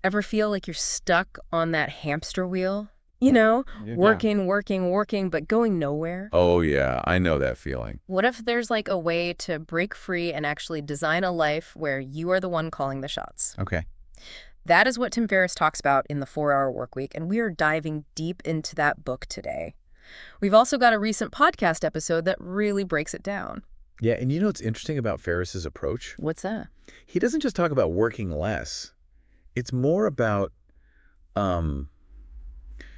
Ever feel like you're stuck on that hamster wheel? You know, Yeah. working, but going nowhere? Oh, yeah, I know that feeling. What if there's like a way to break free and actually design a life where you are the one calling the shots? Okay. That is what Tim Ferriss talks about in the 4-Hour Workweek, and we are diving deep into that book today. We've also got a recent podcast episode that really breaks it down. Yeah, and you know what's interesting about Ferriss's approach? What's that? He doesn't just talk about working less. It's more about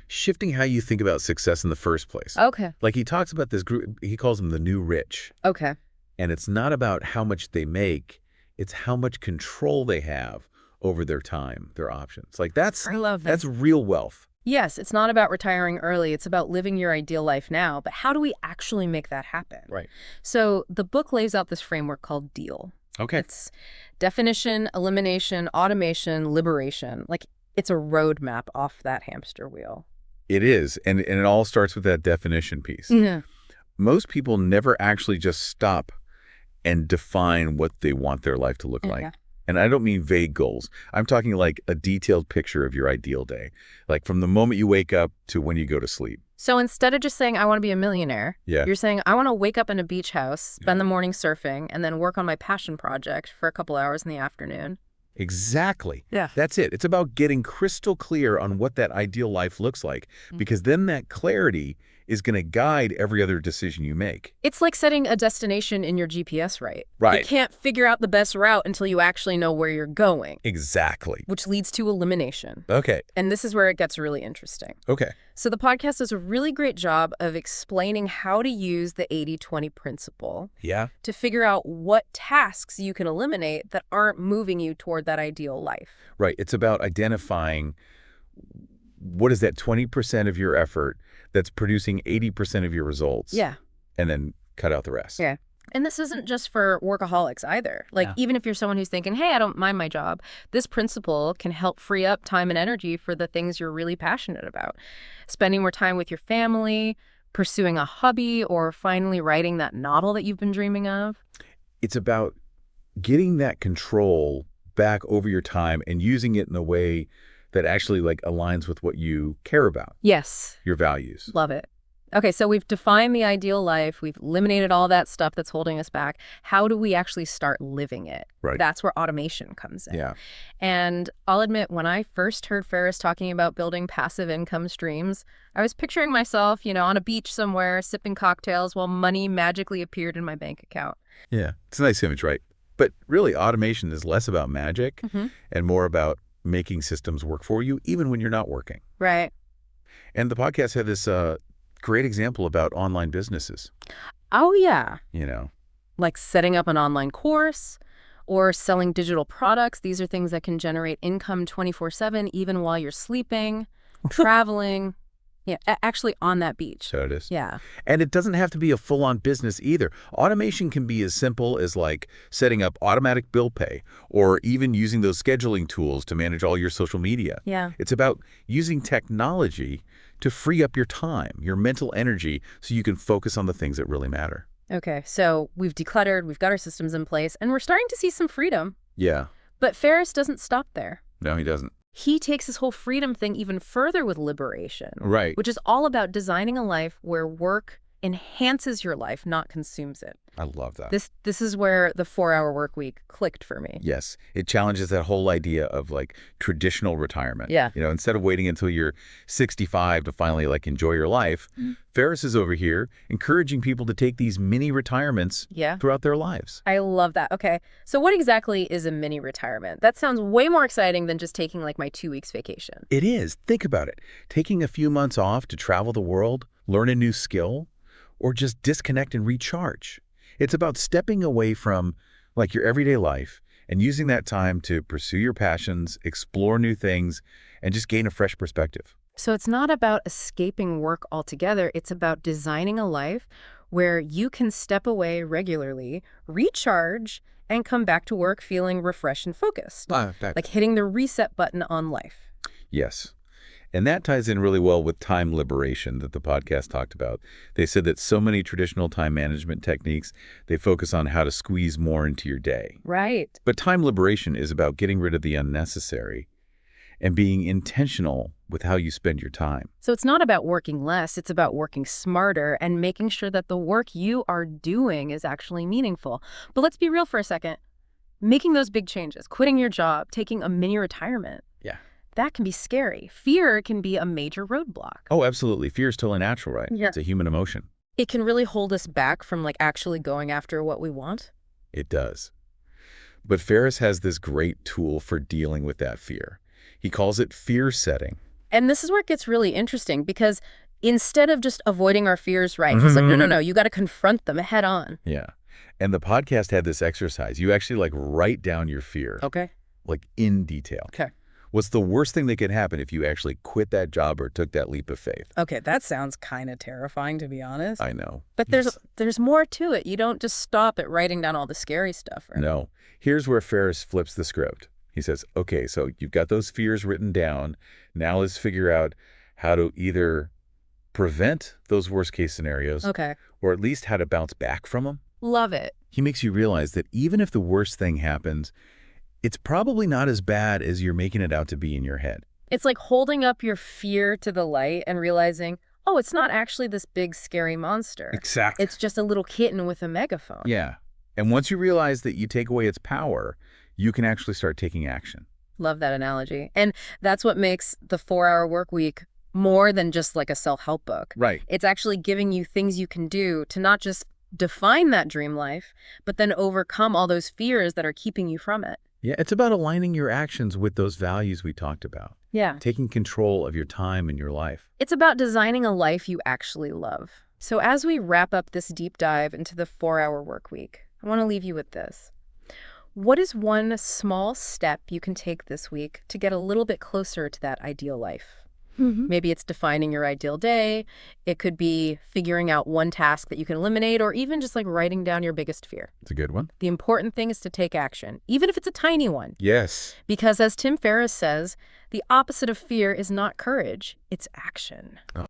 shifting how you think about success in the first place. Okay. Like he talks about this group, he calls them the new rich. Okay. And it's not about how much they make, it's how much control they have over their time, their options. Like I love that. that's real wealth. Yes, it's not about retiring early. It's about living your ideal life now. But how do we actually make that happen? Right. So the book lays out this framework called DEAL. Okay. It's definition, elimination, automation, liberation. Like it's a roadmap off that hamster wheel. It is. And it all starts with that definition piece. Yeah. Most people never actually just stop and define what they want their life to look like. Yeah. And I don't mean vague goals. I'm talking like a detailed picture of your ideal day, like from the moment you wake up to when you go to sleep. So instead of just saying, I want to be a millionaire, Yeah. you're saying, I want to wake up in a beach house, spend the morning surfing, and then work on my passion project for a couple hours in the afternoon. Exactly. Yeah. That's it. It's about getting crystal clear on what that ideal life looks like, because then that clarity is going to guide every other decision you make. It's like setting a destination in your GPS, right? Right. You can't figure out the best route until you actually know where you're going, Exactly. which leads to elimination. Okay. And this is where it gets really interesting. Okay. So the podcast does a really great job of explaining how to use the 80-20 principle Yeah. to figure out what tasks you can eliminate that aren't moving you toward that ideal life. Right. It's about identifying what is that 20% of your effort that's producing 80% of your results. Yeah. And then cut out the rest. Yeah. And this isn't just for workaholics either. Like, Yeah. even if you're someone who's thinking, hey, I don't mind my job, this principle can help free up time and energy for the things you're really passionate about. Spending more time with your family, pursuing a hobby, or finally writing that novel that you've been dreaming of. It's about getting that control back over your time and using it in a way that actually like aligns with what you care about, Yes. your values. Love it. Okay, so we've defined the ideal life. We've eliminated all that stuff that's holding us back. How do we actually start living it? Right. That's where automation comes in. Yeah. And I'll admit, when I first heard Ferris talking about building passive income streams, I was picturing myself, on a beach somewhere, sipping cocktails while money magically appeared in my bank account. Yeah. It's a nice image, right? But really, automation is less about magic and more about making systems work for you, even when you're not working. Right. And the podcast had this great example about online businesses, Oh, yeah. Like setting up an online course or selling digital products. These are things that can generate income 24/7, even while you're sleeping, traveling. Yeah, actually on that beach. So it is. Yeah. And it doesn't have to be a full-on business either. Automation can be as simple as like setting up automatic bill pay or even using those scheduling tools to manage all your social media. Yeah. It's about using technology to free up your time, your mental energy, so you can focus on the things that really matter. Okay, so we've decluttered, we've got our systems in place, and we're starting to see some freedom. Yeah. But Ferris doesn't stop there. No, he doesn't. He takes this whole freedom thing even further with liberation. Right. Which is all about designing a life where work enhances your life, not consumes it. I love that. This is where the 4-Hour Workweek clicked for me. Yes. It challenges that whole idea of like traditional retirement. Yeah. Instead of waiting until you're 65 to finally like enjoy your life, Ferris is over here encouraging people to take these mini retirements throughout their lives. I love that. Okay. So what exactly is a mini retirement? That sounds way more exciting than just taking like my 2 weeks vacation. It is. Think about it. Taking a few months off to travel the world, learn a new skill, or just disconnect and recharge. It's about stepping away from like your everyday life and using that time to pursue your passions, explore new things, and just gain a fresh perspective. So it's not about escaping work altogether. It's about designing a life where you can step away regularly, recharge, and come back to work feeling refreshed and focused. Like hitting the reset button on life. Yes. And that ties in really well with time liberation that the podcast talked about. They said that so many traditional time management techniques, they focus on how to squeeze more into your day. Right. But time liberation is about getting rid of the unnecessary and being intentional with how you spend your time. So it's not about working less, it's about working smarter and making sure that the work you are doing is actually meaningful. But let's be real for a second. Making those big changes, quitting your job, taking a mini retirement, Yeah. that can be scary. Fear can be a major roadblock. Oh, absolutely. Fear is totally natural, right? Yeah. It's a human emotion. It can really hold us back from actually going after what we want. It does. But Ferris has this great tool for dealing with that fear. He calls it fear setting. And this is where it gets really interesting because instead of just avoiding our fears, right, he's like, no, you got to confront them head on. Yeah. And the podcast had this exercise. You actually write down your fear. Okay. In detail. Okay. What's the worst thing that could happen if you actually quit that job or took that leap of faith? Okay, that sounds kind of terrifying, to be honest. I know. But there's more to it. You don't just stop at writing down all the scary stuff, right? No. Here's where Ferris flips the script. He says, okay, so you've got those fears written down. Now let's figure out how to either prevent those worst case scenarios Okay. or at least how to bounce back from them. Love it. He makes you realize that even if the worst thing happens, it's probably not as bad as you're making it out to be in your head. It's like holding up your fear to the light and realizing, oh, it's not actually this big, scary monster. Exactly. It's just a little kitten with a megaphone. Yeah. And once you realize that you take away its power, you can actually start taking action. Love that analogy. And that's what makes the 4-Hour Workweek more than just a self-help book. Right. It's actually giving you things you can do to not just define that dream life, but then overcome all those fears that are keeping you from it. Yeah, it's about aligning your actions with those values we talked about. Yeah. Taking control of your time and your life. It's about designing a life you actually love. So as we wrap up this deep dive into the 4-Hour Workweek, I want to leave you with this. What is one small step you can take this week to get a little bit closer to that ideal life? Maybe it's defining your ideal day. It could be figuring out one task that you can eliminate, or even just writing down your biggest fear. It's a good one. The important thing is to take action, even if it's a tiny one. Yes. Because as Tim Ferriss says, the opposite of fear is not courage, it's action. Oh,